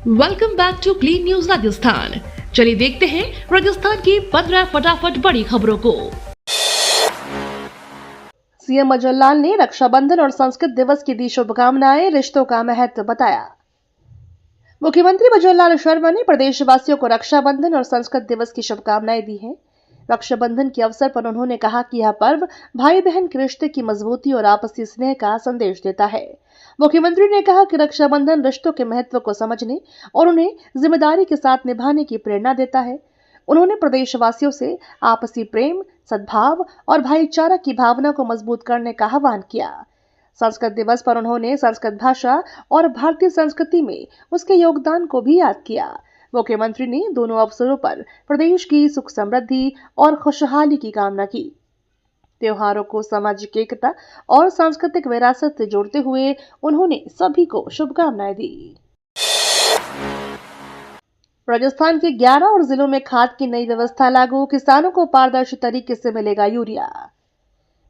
Welcome back to clean news Rajasthan. चलिए देखते हैं राजस्थान की 15 फटाफट बड़ी खबरों को। सीएम अजय लाल ने रक्षाबंधन और संस्कृत दिवस की दी शुभकामनाएं, रिश्तों का महत्व बताया। मुख्यमंत्री अजय लाल शर्मा ने प्रदेशवासियों को रक्षाबंधन और संस्कृत दिवस की शुभकामनाएं दी हैं। रक्षाबंधन के अवसर पर उन्होंने कहा कि यह पर्व भाई बहन के रिश्ते की मजबूती और आपसी स्नेह का संदेश देता है। मुख्यमंत्री ने कहा कि रक्षाबंधन रिश्तों के महत्व को समझने और उन्हें जिम्मेदारी के साथ निभाने की प्रेरणा देता है। उन्होंने प्रदेशवासियों से आपसी प्रेम, सद्भाव और भाईचारा की भावना को मजबूत करने का आह्वान किया। संस्कृत दिवस पर उन्होंने संस्कृत भाषा और भारतीय संस्कृति में उसके योगदान को भी याद किया। मुख्यमंत्री ने दोनों अवसरों पर प्रदेश की सुख समृद्धि और खुशहाली की कामना की। त्योहारों को सामाजिक एकता और सांस्कृतिक विरासत से जोड़ते हुए उन्होंने सभी को शुभकामनाएं दी। राजस्थान के 11 और जिलों में खाद की नई व्यवस्था लागू, किसानों को पारदर्शी तरीके से मिलेगा यूरिया।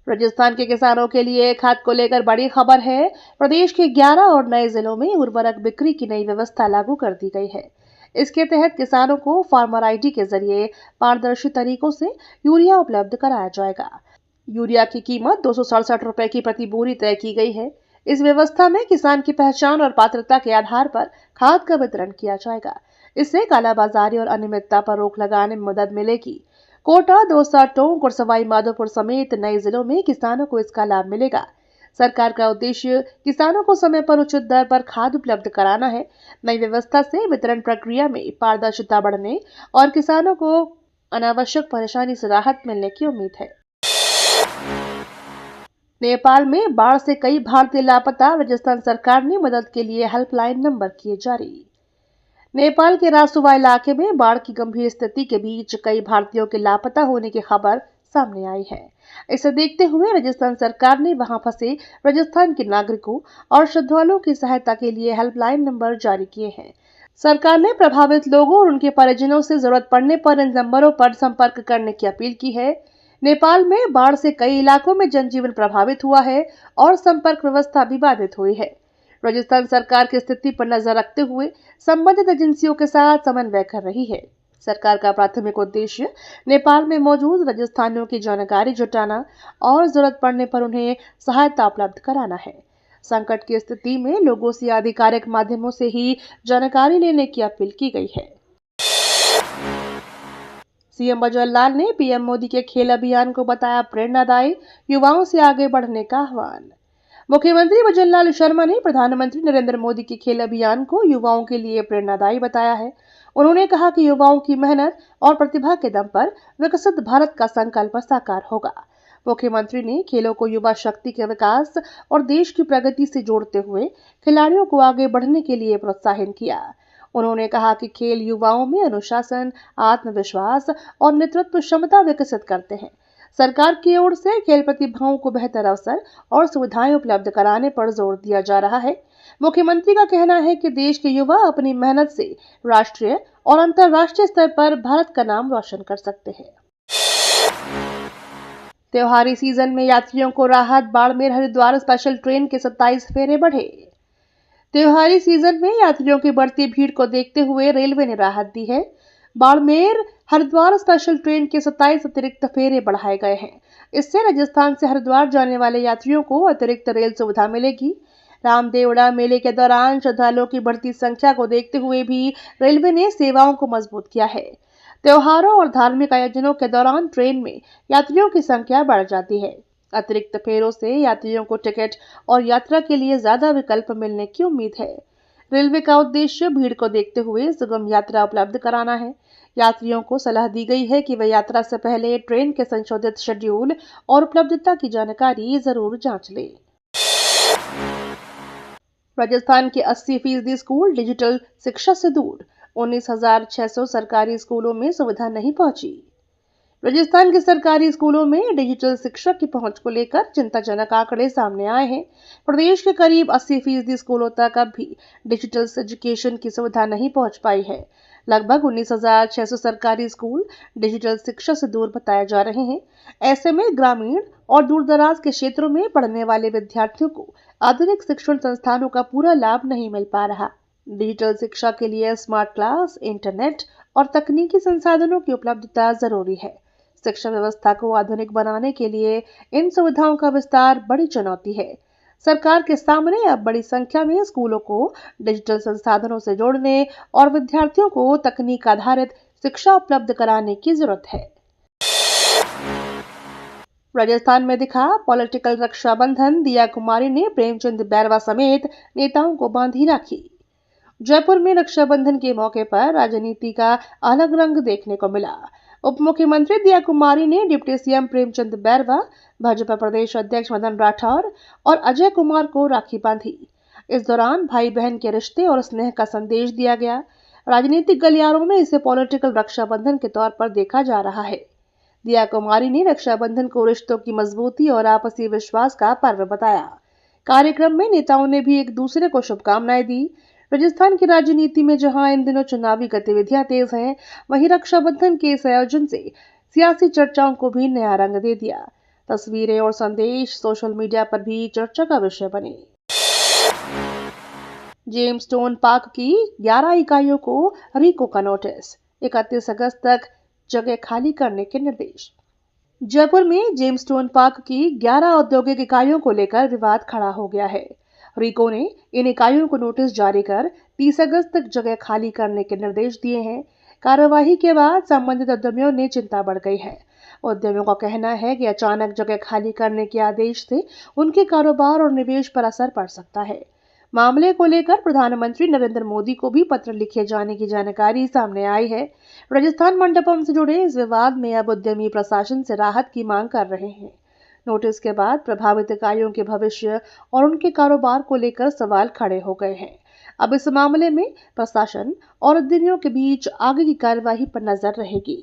राजस्थान के किसानों के लिए खाद को लेकर बड़ी खबर है। प्रदेश के 11 और नए जिलों में उर्वरक बिक्री की नई व्यवस्था लागू कर दी गई है। इसके तहत किसानों को फार्मर आईडी के जरिए पारदर्शी तरीकों से यूरिया उपलब्ध कराया जाएगा। यूरिया की कीमत 267 रुपए की प्रति बोरी तय की गई है। इस व्यवस्था में किसान की पहचान और पात्रता के आधार पर खाद का वितरण किया जाएगा। इससे कालाबाजारी और अनियमितता पर रोक लगाने में मदद मिलेगी। कोटा, दौसा, टोंक और सवाई माधोपुर समेत नए जिलों में किसानों को इसका लाभ मिलेगा। सरकार का उद्देश्य किसानों को समय पर उचित दर पर खाद उपलब्ध कराना है। नई व्यवस्था से वितरण प्रक्रिया में पारदर्शिता बढ़ने और किसानों को अनावश्यक परेशानी से राहत मिलने की उम्मीद है। नेपाल में बाढ़ से कई भारतीय लापता, राजस्थान सरकार ने मदद के लिए हेल्पलाइन नंबर किए जारी। नेपाल के रासुवा इलाके में बाढ़ की गंभीर स्थिति के बीच कई भारतीयों के लापता होने की खबर सामने आई है। इसे देखते हुए राजस्थान सरकार ने वहां फंसे राजस्थान के नागरिकों और श्रद्धालुओं की सहायता के लिए हेल्पलाइन नंबर जारी किए हैं। सरकार ने प्रभावित लोगों और उनके परिजनों से जरूरत पड़ने पर इन नंबरों पर संपर्क करने की अपील की है। नेपाल में बाढ़ से कई इलाकों में जनजीवन प्रभावित हुआ है और संपर्क व्यवस्था भी बाधित हुई है। राजस्थान सरकार की स्थिति पर नजर रखते हुए संबंधित एजेंसियों के साथ समन्वय कर रही है। सरकार का प्राथमिक उद्देश्य नेपाल में मौजूद राजस्थानियों की जानकारी जुटाना और जरूरत पड़ने पर उन्हें सहायता उपलब्ध कराना है। संकट की स्थिति में लोगों से आधिकारिक माध्यमों से ही जानकारी लेने की अपील की गई है। सीएम अजय लाल ने पीएम मोदी के खेल अभियान को बताया प्रेरणादायी, युवाओं से आगे बढ़ने का आह्वान। मुख्यमंत्री अजय लाल शर्मा ने प्रधानमंत्री नरेंद्र मोदी के खेल अभियान को युवाओं के लिए प्रेरणादायी बताया है। उन्होंने कहा कि युवाओं की मेहनत और प्रतिभा के दम पर विकसित भारत का संकल्प साकार होगा। मुख्यमंत्री ने खेलों को युवा शक्ति के विकास और देश की प्रगति से जोड़ते हुए खिलाड़ियों को आगे बढ़ने के लिए प्रोत्साहित किया। उन्होंने कहा कि खेल युवाओं में अनुशासन, आत्मविश्वास और नेतृत्व क्षमता विकसित करते हैं। सरकार की ओर से खेल प्रतिभाओं को बेहतर अवसर और सुविधाएं उपलब्ध कराने पर जोर दिया जा रहा है। मुख्यमंत्री का कहना है कि देश के युवा अपनी मेहनत से राष्ट्रीय और अंतर्राष्ट्रीय स्तर पर भारत का नाम रोशन कर सकते हैं। त्योहारी सीजन में यात्रियों को राहत, बाड़मेर हरिद्वार स्पेशल ट्रेन के 27 फेरे बढ़े। त्योहारी सीजन में यात्रियों की बढ़ती भीड़ को देखते हुए रेलवे ने राहत दी है। बाड़मेर हरिद्वार स्पेशल ट्रेन के 27 अतिरिक्त फेरे बढ़ाए गए हैं। इससे राजस्थान से हरिद्वार जाने वाले यात्रियों को अतिरिक्त रेल सुविधा मिलेगी। रामदेवड़ा मेले के दौरान श्रद्धालुओं की बढ़ती संख्या को देखते हुए भी रेलवे ने सेवाओं को मजबूत किया है। त्योहारों और धार्मिक आयोजनों के दौरान ट्रेन में यात्रियों की संख्या बढ़ जाती है। अतिरिक्त फेरों से यात्रियों को टिकट और यात्रा के लिए ज्यादा विकल्प मिलने की उम्मीद है। रेलवे का उद्देश्य भीड़ को देखते हुए सुगम यात्रा उपलब्ध कराना है। यात्रियों को सलाह दी गई है कि वे यात्रा से पहले ट्रेन के संशोधित शेड्यूल और उपलब्धता की जानकारी जरूर जांच लें। राजस्थान के 80% स्कूल डिजिटल शिक्षा से दूर, 19,600 सरकारी स्कूलों में सुविधा नहीं पहुंची। राजस्थान के सरकारी स्कूलों में डिजिटल शिक्षा की पहुंच को लेकर चिंताजनक आंकड़े सामने आए हैं। प्रदेश के करीब 80% स्कूलों तक अब भी डिजिटल एजुकेशन की सुविधा नहीं पहुंच पाई है। लगभग 19,600 सरकारी स्कूल डिजिटल शिक्षा से दूर बताए जा रहे हैं। ऐसे में ग्रामीण और दूरदराज के क्षेत्रों में पढ़ने वाले विद्यार्थियों को आधुनिक शिक्षण संस्थानों का पूरा लाभ नहीं मिल पा रहा। डिजिटल शिक्षा के लिए स्मार्ट क्लास, इंटरनेट और तकनीकी संसाधनों की उपलब्धता जरूरी है। शिक्षा व्यवस्था को आधुनिक बनाने के लिए इन सुविधाओं का विस्तार बड़ी चुनौती है। सरकार के सामने अब बड़ी संख्या में स्कूलों को डिजिटल संसाधनों से जोड़ने और विद्यार्थियों को तकनीक आधारित शिक्षा उपलब्ध कराने की जरूरत है। राजस्थान में दिखा पॉलिटिकल रक्षाबंधन, दिया कुमारी ने प्रेमचंद बैरवा समेत नेताओं को बांधी राखी। जयपुर में रक्षाबंधन के मौके पर राजनीति का अलग रंग देखने को मिला। उप मुख्यमंत्री दिया कुमारी ने डिप्टी सीएम प्रेमचंद बैरवा, भाजपा प्रदेश अध्यक्ष मदन राठौर और अजय कुमार को राखी बांधी। इस दौरान भाई बहन के रिश्ते और स्नेह का संदेश दिया गया। राजनीतिक गलियारों में इसे पॉलिटिकल रक्षाबंधन के तौर पर देखा जा रहा है। दिया कुमारी ने रक्षाबंधन को रिश्तों की मजबूती और आपसी विश्वास का पर्व बताया। कार्यक्रम में नेताओं ने भी एक दूसरे को शुभकामनाएं दी। राजस्थान की राजनीति में जहां इन दिनों चुनावी गतिविधियां तेज हैं, वहीं रक्षाबंधन के इस आयोजन से सियासी चर्चाओं को भी नया रंग दे दिया। तस्वीरें और संदेश सोशल मीडिया पर भी चर्चा का विषय बने। जेमस्टोन पार्क की 11 इकाइयों को रीको का नोटिस, 31 अगस्त तक जगह खाली करने के निर्देश। जयपुर में जेमस्टोन पार्क की 11 औद्योगिक इकाइयों को लेकर विवाद खड़ा हो गया है। रीको ने इन इकाइयों को नोटिस जारी कर 30 अगस्त तक जगह खाली करने के निर्देश दिए हैं। कार्यवाही के बाद संबंधित उद्यमियों ने चिंता बढ़ गई है। उद्यमियों का कहना है कि अचानक जगह खाली करने के आदेश से उनके कारोबार और निवेश पर असर पड़ सकता है। मामले को लेकर प्रधानमंत्री नरेंद्र मोदी को भी पत्र लिखे जाने की जानकारी सामने आई है। राजस्थान मंडपम से जुड़े इस विवाद में अब उद्यमी प्रशासन से राहत की मांग कर रहे हैं। नोटिस के बाद प्रभावित इकाइयों के भविष्य और उनके कारोबार को लेकर सवाल खड़े हो गए हैं। अब इस मामले में प्रशासन और उद्यमियों के बीच आगे की कार्यवाही पर नजर रहेगी।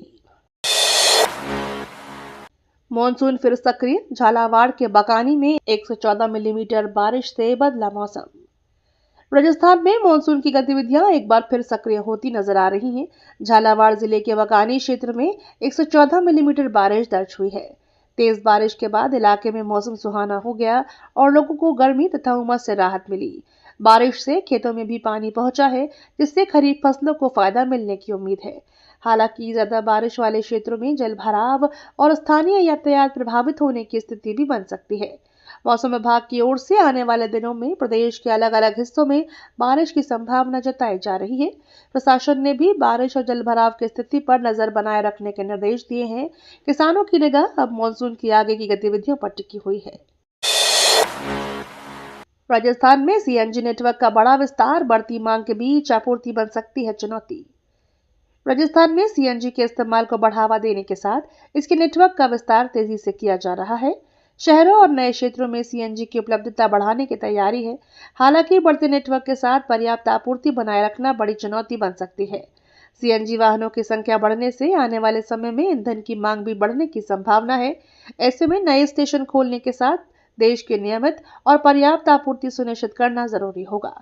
मॉनसून फिर सक्रिय, झालावाड़ के बकानी में 114 मिलीमीटर बारिश से बदला मौसम। राजस्थान में मानसून की गतिविधियां एक बार फिर सक्रिय होती नजर आ रही हैं। झालावाड़ जिले के बकानी क्षेत्र में 114 मिलीमीटर बारिश दर्ज हुई है। तेज बारिश के बाद इलाके में मौसम सुहाना हो गया और लोगों को गर्मी तथा उमस से राहत मिली। बारिश से खेतों में भी पानी पहुंचा है, जिससे खरीफ फसलों को फायदा मिलने की उम्मीद है। हालांकि ज्यादा बारिश वाले क्षेत्रों में जल भराव और स्थानीय यातायात प्रभावित होने की स्थिति भी बन सकती है। मौसम विभाग की ओर से आने वाले दिनों में प्रदेश के अलग अलग हिस्सों में बारिश की संभावना जताई जा रही है। प्रशासन ने भी बारिश और जलभराव की स्थिति पर नजर बनाए रखने के निर्देश दिए हैं। किसानों की निगाह अब मानसून की आगे की गतिविधियों पर टिकी हुई है। राजस्थान में सीएनजी नेटवर्क का बड़ा विस्तार, बढ़ती मांग के बीच आपूर्ति बन सकती है चुनौती। राजस्थान में सीएनजी के इस्तेमाल को बढ़ावा देने के साथ इसके नेटवर्क का विस्तार तेजी से किया जा रहा है। शहरों और नए क्षेत्रों में सीएनजी की उपलब्धता बढ़ाने की तैयारी है। हालांकि बढ़ते नेटवर्क के साथ पर्याप्त आपूर्ति बनाए रखना बड़ी चुनौती बन सकती है। सीएनजी वाहनों की संख्या बढ़ने से आने वाले समय में ईंधन की मांग भी बढ़ने की संभावना है। ऐसे में नए स्टेशन खोलने के साथ देश की नियमित और पर्याप्त आपूर्ति सुनिश्चित करना जरूरी होगा।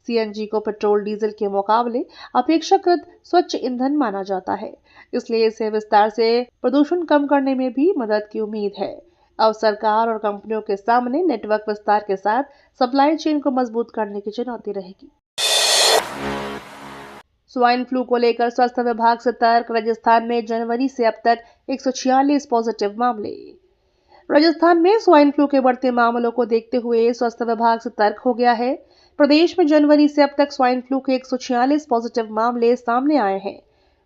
सीएनजी को पेट्रोल डीजल के मुकाबले अपेक्षाकृत स्वच्छ ईंधन माना जाता है, इसलिए इसे विस्तार से प्रदूषण कम करने में भी मदद की उम्मीद है। अब सरकार और कंपनियों के सामने नेटवर्क विस्तार के साथ सप्लाई चेन को मजबूत करने की चुनौती रहेगी। स्वाइन फ्लू को लेकर स्वास्थ्य विभाग सतर्क, राजस्थान में जनवरी से अब तक 146 पॉजिटिव मामले। राजस्थान में स्वाइन फ्लू के बढ़ते मामलों को देखते हुए स्वास्थ्य विभाग सतर्क हो गया है। प्रदेश में जनवरी से अब तक स्वाइन फ्लू के 146 पॉजिटिव मामले सामने आए हैं।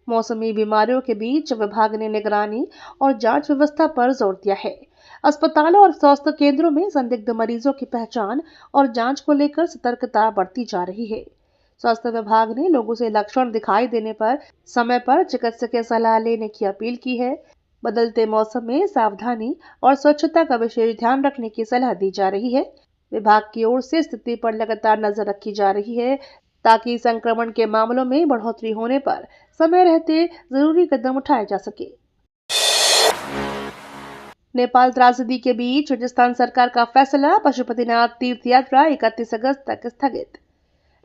मौसमी बीमारियों के बीच विभाग ने निगरानी और जांच व्यवस्था पर जोर दिया है। अस्पतालों और स्वास्थ्य केंद्रों में संदिग्ध मरीजों की पहचान और जांच को लेकर सतर्कता बढ़ती जा रही है। स्वास्थ्य विभाग ने लोगों से लक्षण दिखाई देने पर समय पर चिकित्सकीय सलाह लेने की अपील की है। बदलते मौसम में सावधानी और स्वच्छता का विशेष ध्यान रखने की सलाह दी जा रही है। विभाग की ओर से स्थिति पर लगातार नजर रखी जा रही है, ताकि संक्रमण के मामलों में बढ़ोतरी होने पर समय रहते जरूरी कदम उठाए जा सके। नेपाल त्रासदी के बीच राजस्थान सरकार का फैसला, पशुपतिनाथ तीर्थ यात्रा 31 अगस्त तक स्थगित।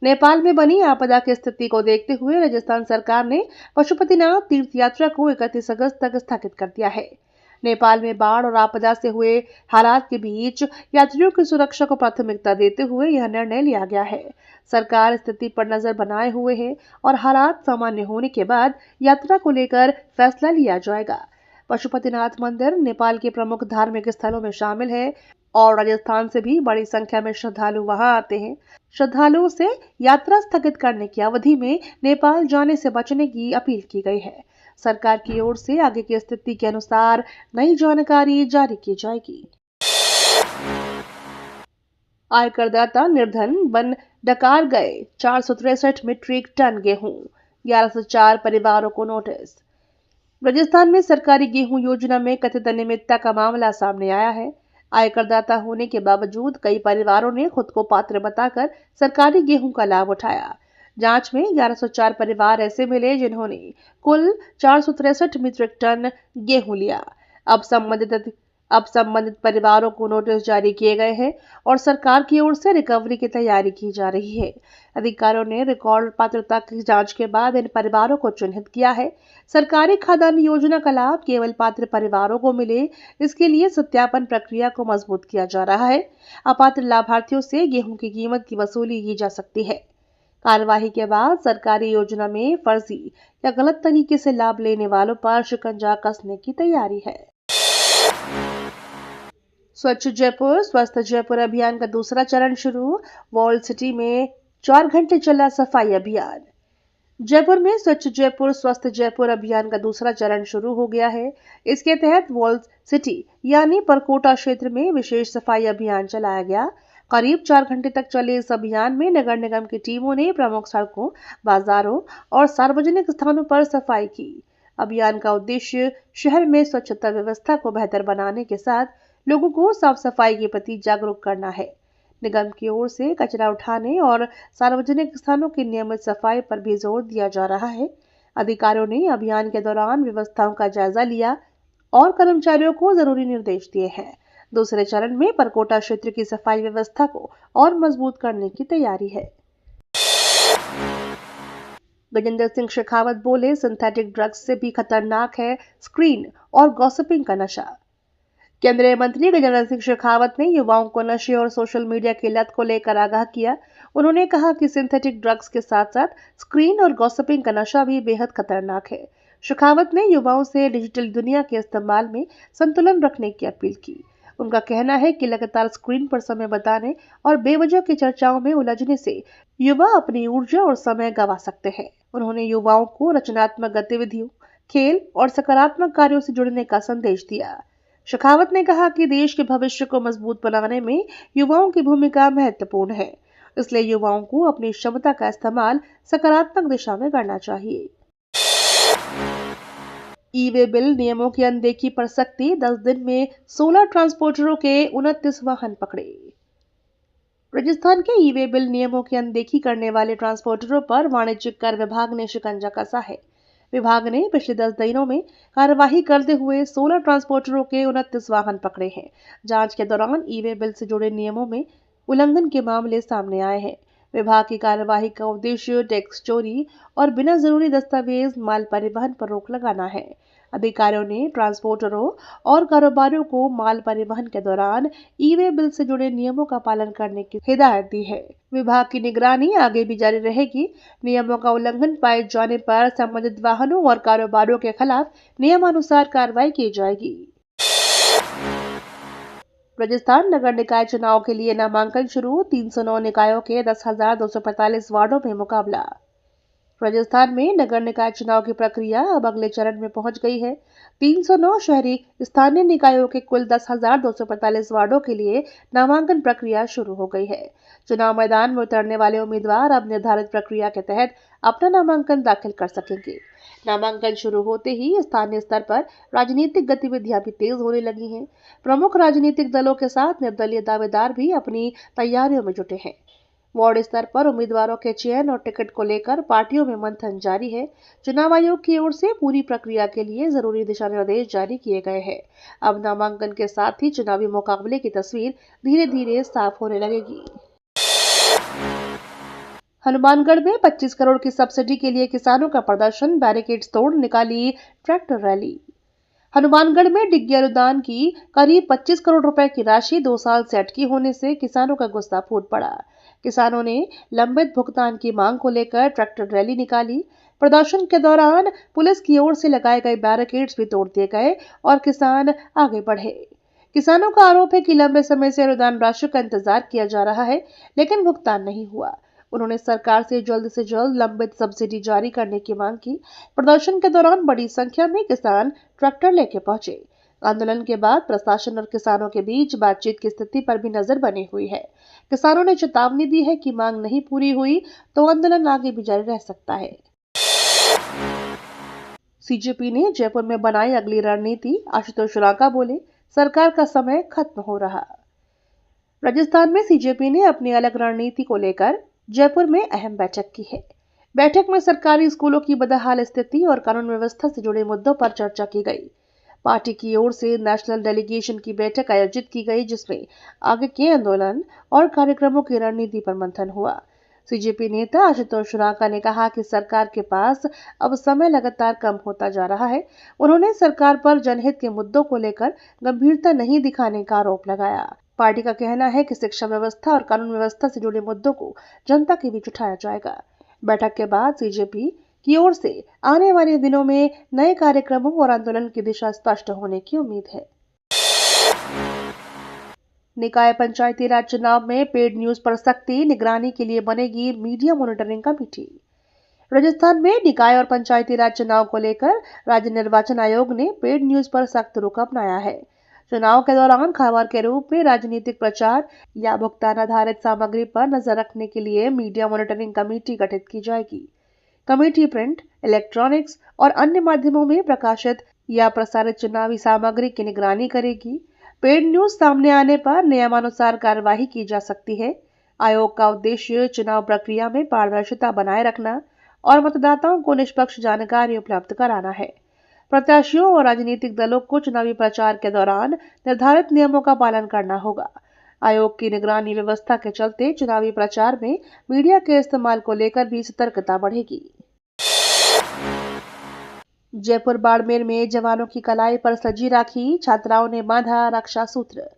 नेपाल में बनी आपदा की स्थिति को देखते हुए राजस्थान सरकार ने पशुपतिनाथ तीर्थ यात्रा को 31 अगस्त तक स्थगित कर दिया है। नेपाल में बाढ़ और आपदा से हुए हालात के बीच यात्रियों की सुरक्षा को प्राथमिकता देते हुए यह निर्णय लिया गया है। सरकार स्थिति पर नजर बनाए हुए है और हालात सामान्य होने के बाद यात्रा को लेकर फैसला लिया जाएगा। पशुपतिनाथ मंदिर नेपाल के प्रमुख धार्मिक स्थलों में शामिल है और राजस्थान से भी बड़ी संख्या में श्रद्धालु वहां आते हैं। श्रद्धालुओं से यात्रा स्थगित करने की अवधि में नेपाल जाने से बचने की अपील की गई है। सरकार की ओर से आगे की स्थिति के अनुसार नई जानकारी जारी की जाएगी। आयकरदाता निर्धन बन डकार गए 463 मीट्रिक टन गेहूं, 1104 परिवारों को नोटिस। राजस्थान में सरकारी गेहूं योजना में कथित अनियमितता का मामला सामने आया है। आयकरदाता होने के बावजूद कई परिवारों ने खुद को पात्र बताकर सरकारी गेहूं का लाभ उठाया। जांच में 1104 परिवार ऐसे मिले जिन्होंने कुल 463 मीट्रिक टन गेहूं लिया। अब संबंधित परिवारों को नोटिस जारी किए गए हैं और सरकार की ओर से रिकवरी की तैयारी की जा रही है। अधिकारियों ने रिकॉर्ड पात्रता की जांच के बाद इन परिवारों को चिन्हित किया है। सरकारी खाद्यान्न योजना का लाभ केवल पात्र परिवारों को मिले, इसके लिए सत्यापन प्रक्रिया को मजबूत किया जा रहा है। अपात्र लाभार्थियों से गेहूं की कीमत की वसूली की जा सकती है। कार्यवाही के बाद सरकारी योजना में फर्जी या गलत तरीके से लाभ लेने वालों पर शिकंजा कसने की तैयारी है। स्वच्छ जयपुर स्वस्थ जयपुर अभियान का दूसरा चरण शुरू। वॉल सिटी में 4 घंटे चला सफाई अभियान। जयपुर में स्वच्छ जयपुर स्वस्थ जयपुर अभियान का दूसरा चरण शुरू हो गया है। इसके तहत वॉल सिटी यानी परकोटा क्षेत्र में विशेष सफाई अभियान चलाया गया। करीब 4 घंटे तक चले इस अभियान में नगर निगम की टीमों ने प्रमुख सड़कों, बाजारों और सार्वजनिक स्थानों पर सफाई की। अभियान का उद्देश्य शहर में स्वच्छता व्यवस्था को बेहतर बनाने के साथ लोगों को साफ सफाई के प्रति जागरूक करना है। निगम की ओर से कचरा उठाने और सार्वजनिक स्थानों की नियमित सफाई पर भी जोर दिया जा रहा है। अधिकारियों ने अभियान के दौरान व्यवस्थाओं का जायजा लिया और कर्मचारियों को जरूरी निर्देश दिए हैं। दूसरे चरण में परकोटा क्षेत्र की सफाई व्यवस्था को और मजबूत करने की तैयारी है। गजेंद्र सिंह शेखावत बोले, सिंथेटिक ड्रग्स से भी खतरनाक है स्क्रीन और गॉसिपिंग का नशा। केंद्रीय मंत्री गजेंद्र सिंह शेखावत ने युवाओं को नशे और सोशल मीडिया की लत को लेकर आगाह किया। उन्होंने कहा कि सिंथेटिक ड्रग्स के साथ साथ स्क्रीन और गॉसिपिंग का नशा भी बेहद खतरनाक है। शेखावत ने युवाओं से डिजिटल दुनिया के इस्तेमाल में संतुलन रखने की अपील की। उनका कहना है कि लगातार स्क्रीन पर समय बिताने और बेवजह की चर्चाओं में उलझने से युवा अपनी ऊर्जा और समय गंवा सकते हैं। उन्होंने युवाओं को रचनात्मक गतिविधियों, खेल और सकारात्मक कार्यों से जुड़ने का संदेश दिया। शेखावत ने कहा कि देश के भविष्य को मजबूत बनाने में युवाओं की भूमिका महत्वपूर्ण है, इसलिए युवाओं को अपनी क्षमता का इस्तेमाल सकारात्मक दिशा में करना चाहिए। ई-वे बिल नियमों की अनदेखी पर सख्ती, 10 दिन में 16 ट्रांसपोर्टरों के 29 वाहन पकड़े। राजस्थान के ई-वे बिल नियमों की अनदेखी करने वाले ट्रांसपोर्टरों पर वाणिज्यिक कर विभाग ने शिकंजा कसा है। विभाग ने पिछले 10 दिनों में कार्यवाही करते हुए 16 ट्रांसपोर्टरों के 29 वाहन पकड़े हैं। जांच के दौरान ई-वे बिल से जुड़े नियमों में उल्लंघन के मामले सामने आए हैं। विभाग की कार्यवाही का उद्देश्य टैक्स चोरी और बिना जरूरी दस्तावेज माल परिवहन पर रोक लगाना है। अधिकारियों ने ट्रांसपोर्टरों और कारोबारियों को माल परिवहन के दौरान ई-वे बिल से जुड़े नियमों का पालन करने की हिदायत दी है। विभाग की निगरानी आगे भी जारी रहेगी। नियमों का उल्लंघन पाए जाने पर संबंधित वाहनों और कारोबारियों के खिलाफ नियमानुसार कार्रवाई की जाएगी। राजस्थान नगर निकाय चुनाव के लिए नामांकन शुरू। 309 निकायों के 10,245 वार्डों में मुकाबला। राजस्थान में नगर निकाय चुनाव की प्रक्रिया अब अगले चरण में पहुंच गई है। 309 शहरी स्थानीय निकायों के कुल 10,245 वार्डों के लिए नामांकन प्रक्रिया शुरू हो गई है। चुनाव मैदान में उतरने वाले उम्मीदवार अब निर्धारित प्रक्रिया के तहत अपना नामांकन दाखिल कर सकेंगे। नामांकन शुरू होते ही स्थानीय स्तर पर राजनीतिक गतिविधियां भी तेज होने लगी हैं। प्रमुख राजनीतिक दलों के साथ निर्दलीय दावेदार भी अपनी तैयारियों में जुटे हैं। वार्ड स्तर पर उम्मीदवारों के चयन और टिकट को लेकर पार्टियों में मंथन जारी है। चुनाव आयोग की ओर से पूरी प्रक्रिया के लिए जरूरी दिशा निर्देश जारी किए गए हैं। अब नामांकन के साथ ही चुनावी मुकाबले की तस्वीर धीरे धीरे साफ होने लगेगी। हनुमानगढ़ में 25 करोड़ की सब्सिडी के लिए किसानों का प्रदर्शन, बैरिकेड्स तोड़ निकाली ट्रैक्टर रैली। हनुमानगढ़ में डिग्गी अनुदान की करीब 25 करोड़ रुपए की राशि 2 साल से अटकी होने से किसानों का गुस्सा फूट पड़ा। किसानों ने लंबित भुगतान की मांग को लेकर ट्रैक्टर रैली निकाली। प्रदर्शन के दौरान पुलिस की ओर से लगाए गए बैरिकेड्स भी तोड़ दिए गए और किसान आगे बढ़े। किसानों का आरोप है कि लंबे समय से अनुदान राशि का इंतजार किया जा रहा है, लेकिन भुगतान नहीं हुआ। उन्होंने सरकार से जल्द लंबित सब्सिडी जारी करने की मांग की। प्रदर्शन के दौरान बड़ी संख्या में किसान ट्रैक्टर लेके पहुंचे। आंदोलन के बाद प्रशासन और किसानों के बीच बातचीत की स्थिति पर भी नजर बनी हुई है। किसानों ने चेतावनी दी है कि मांग नहीं पूरी हुई तो आंदोलन आगे भी जारी रह सकता है। सीजेपी ने जयपुर में बनाई अगली रणनीति, आशुतोष रांका बोले, सरकार का समय खत्म हो रहा। राजस्थान में सीजेपी ने अपनी अलग रणनीति को लेकर जयपुर में अहम बैठक की है। बैठक में सरकारी स्कूलों की बदहाल स्थिति और कानून व्यवस्था से जुड़े मुद्दों पर चर्चा की गई। पार्टी की ओर से नेशनल डेलीगेशन की बैठक आयोजित की गई, जिसमें आगे के आंदोलन और कार्यक्रमों की रणनीति पर मंथन हुआ। सीजेपी नेता आशुतोष रांका ने कहा कि सरकार के पास अब समय लगातार कम होता जा रहा है। उन्होंने सरकार पर जनहित के मुद्दों को लेकर गंभीरता नहीं दिखाने का आरोप लगाया। पार्टी का कहना है कि शिक्षा व्यवस्था और कानून व्यवस्था से जुड़े मुद्दों को जनता के बीच उठाया जाएगा। बैठक के बाद सीजेपी की ओर से आने वाले दिनों में नए कार्यक्रमों और आंदोलन की दिशा स्पष्ट होने की उम्मीद है। निकाय पंचायती राज चुनाव में पेड न्यूज पर सख्ती, निगरानी के लिए बनेगी मीडिया मॉनिटरिंग कमेटी। राजस्थान में निकाय और पंचायती राज चुनाव को लेकर राज्य निर्वाचन आयोग ने पेड न्यूज पर सख्त रुख अपनाया है। चुनाव के दौरान खबर के रूप में राजनीतिक प्रचार या भुगतान आधारित सामग्री पर नजर रखने के लिए मीडिया मॉनिटरिंग कमेटी गठित की जाएगी। कमेटी प्रिंट, इलेक्ट्रॉनिक्स और अन्य माध्यमों में प्रकाशित या प्रसारित चुनावी सामग्री की निगरानी करेगी। पेड न्यूज सामने आने पर नियमानुसार कार्यवाही की जा सकती है। आयोग का उद्देश्य चुनाव प्रक्रिया में पारदर्शिता बनाए रखना और मतदाताओं को निष्पक्ष जानकारी उपलब्ध कराना है। प्रत्याशियों और राजनीतिक दलों को चुनावी प्रचार के दौरान निर्धारित नियमों का पालन करना होगा। आयोग की निगरानी व्यवस्था के चलते चुनावी प्रचार में मीडिया के इस्तेमाल को लेकर भी सतर्कता बढ़ेगी। जयपुर बाड़मेर में जवानों की कलाई पर सजी राखी, छात्राओं ने बांधा रक्षा सूत्र।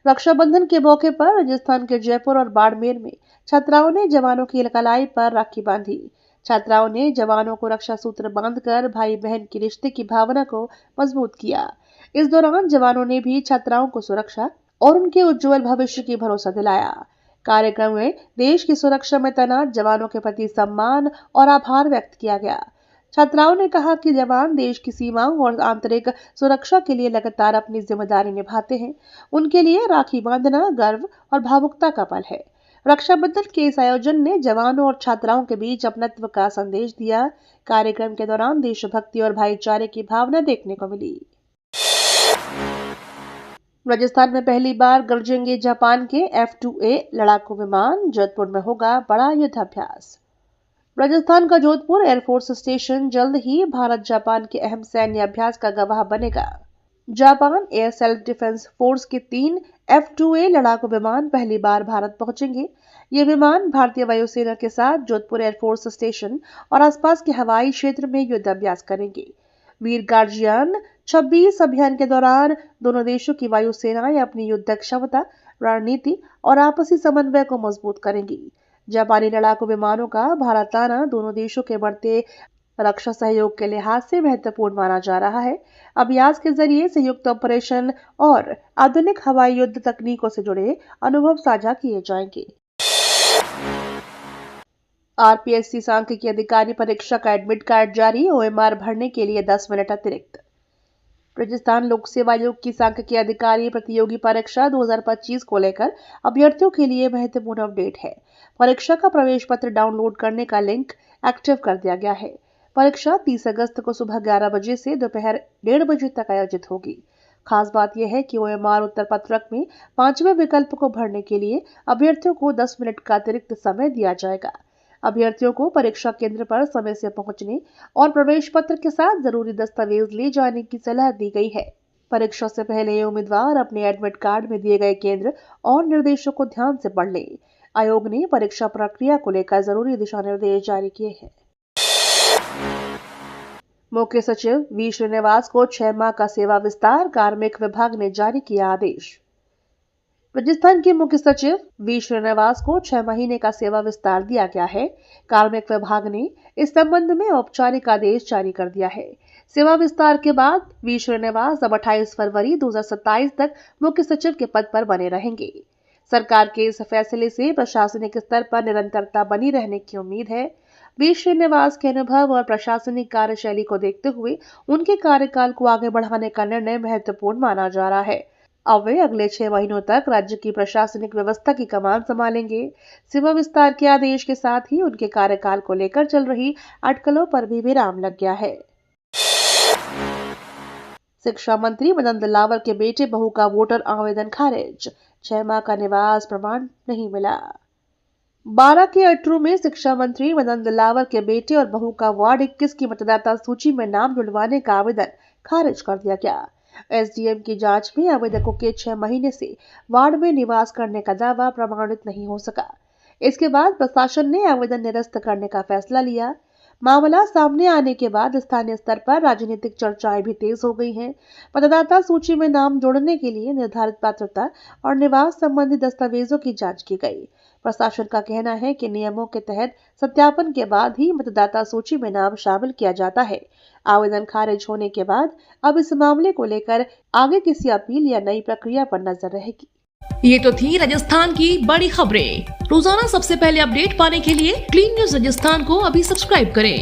रक्षाबंधन के मौके पर राजस्थान के जयपुर और बाड़मेर में छात्राओं ने जवानों की कलाई पर राखी बांधी। छात्राओं ने जवानों को रक्षा सूत्र बांधकर भाई बहन के रिश्ते की भावना को मजबूत किया। इस दौरान जवानों ने भी छात्राओं को सुरक्षा और उनके उज्जवल भविष्य की भरोसा दिलाया। कार्यक्रम में देश की सुरक्षा में तैनात जवानों के प्रति सम्मान और आभार व्यक्त किया गया। छात्राओं ने कहा कि जवान देश की सीमाओं और आंतरिक सुरक्षा के लिए लगातार अपनी जिम्मेदारी निभाते हैं। उनके लिए राखी बांधना गर्व और भावुकता का पल है। रक्षाबंधन के इस आयोजन ने जवानों और छात्राओं के बीच अपनत्व का संदेश दिया। कार्यक्रम के दौरान देशभक्ति और भाईचारे की भावना देखने को मिली। राजस्थान में पहली बार गरजेंगे जापान के F-2A लड़ाकू विमान, जोधपुर में होगा बड़ा युद्धाभ्यास। राजस्थान का जोधपुर एयरफोर्स स्टेशन जल्द ही भारत जापान के अहम सैन्य अभ्यास का गवाह बनेगा। Japan air self defence force के 3 F-2A लड़ाकू विमान पहली बार भारत पहुंचेंगे। ये विमान भारतीय वायुसेना के साथ जोधपुर एयरफोर्स स्टेशन और आसपास के हवाई क्षेत्र में युद्ध अभ्यास करेंगे। वीर गार्जियन 26 अभियान के दौरान दोनों देशों की वायुसेनाएं अपनी युद्ध क्षमता, रणनीति और आपसी समन्वय को मजबूत करेंगी। जापानी लड़ाकू विमानों का भारत आना दोनों देशों के बढ़ते रक्षा सहयोग के लिहाज से महत्वपूर्ण माना जा रहा है। अभ्यास के जरिए संयुक्त ऑपरेशन और आधुनिक हवाई युद्ध तकनीकों से जुड़े अनुभव साझा किए जाएंगे। आरपीएससी सांख्यिकी अधिकारी परीक्षा का एडमिट कार्ड जारी, OMR भरने के लिए 10 मिनट अतिरिक्त। राजस्थान लोक सेवा आयोग की सांख्यिकी अधिकारी प्रतियोगी परीक्षा 2025 को लेकर अभ्यर्थियों के लिए महत्वपूर्ण अपडेट है। परीक्षा का प्रवेश पत्र डाउनलोड करने का लिंक एक्टिव कर दिया गया है। परीक्षा 30 अगस्त को सुबह 11 बजे से दोपहर 1:30 बजे तक आयोजित होगी। खास बात यह है कि OMR उत्तर पत्रक में 5वें विकल्प को भरने के लिए अभ्यर्थियों को 10 मिनट का अतिरिक्त समय दिया जाएगा। अभ्यर्थियों को परीक्षा केंद्र पर समय से पहुंचने और प्रवेश पत्र के साथ जरूरी दस्तावेज ले जाने की सलाह दी गई है। परीक्षा से पहले उम्मीदवार अपने एडमिट कार्ड में दिए गए केंद्र और निर्देशों को ध्यान से पढ़ लें। आयोग ने परीक्षा प्रक्रिया को लेकर जरूरी दिशा निर्देश जारी किए हैं। मुख्य सचिव वी श्रीनिवास को 6 माह का सेवा विस्तार, कार्मिक विभाग ने जारी किया आदेश। राजस्थान के मुख्य सचिव वी श्रीनिवास को 6 महीने का सेवा विस्तार दिया गया है। कार्मिक विभाग ने इस संबंध में औपचारिक आदेश जारी कर दिया है। सेवा विस्तार के बाद वी श्रीनिवास अब 28 फरवरी 2027 तक मुख्य सचिव के पद पर बने रहेंगे। सरकार के इस फैसले से प्रशासनिक स्तर पर निरंतरता बनी रहने की उम्मीद है। वी श्रीनिवास के अनुभव और प्रशासनिक कार्यशैली को देखते हुए उनके कार्यकाल को आगे बढ़ाने का निर्णय महत्वपूर्ण माना जा रहा है। अब वे अगले 6 महीनों तक राज्य की प्रशासनिक व्यवस्था की कमान संभालेंगे। सेवा विस्तार के आदेश के साथ ही उनके कार्यकाल को लेकर चल रही अटकलों पर भी विराम लग गया है। शिक्षा मंत्री मदन दिलावर के बेटे बहू का वोटर आवेदन खारिज, 6 माह का निवास प्रमाण नहीं मिला। 12 के अटरू में शिक्षा मंत्री मदन दिलावर के बेटे और बहू का वार्ड 21 की मतदाता सूची में नाम जुड़वाने का आवेदन खारिज कर दिया गया। एसडीएम की जांच में आवेदकों के 6 महीने से वार्ड में निवास करने का दावा प्रमाणित नहीं हो सका। इसके बाद प्रशासन ने आवेदन निरस्त करने का फैसला लिया। मामला सामने आने के बाद स्थानीय स्तर पर राजनीतिक चर्चाएं भी तेज हो गई हैं। मतदाता सूची में नाम जोड़ने के लिए निर्धारित पात्रता और निवास संबंधी दस्तावेजों की जांच की गई। प्रशासन का कहना है कि नियमों के तहत सत्यापन के बाद ही मतदाता सूची में नाम शामिल किया जाता है। आवेदन खारिज होने के बाद अब इस मामले को लेकर आगे किसी अपील या नई प्रक्रिया पर नजर रहेगी। ये तो थी राजस्थान की बड़ी खबरें। रोजाना सबसे पहले अपडेट पाने के लिए क्लीन न्यूज राजस्थान को अभी सब्सक्राइब करें।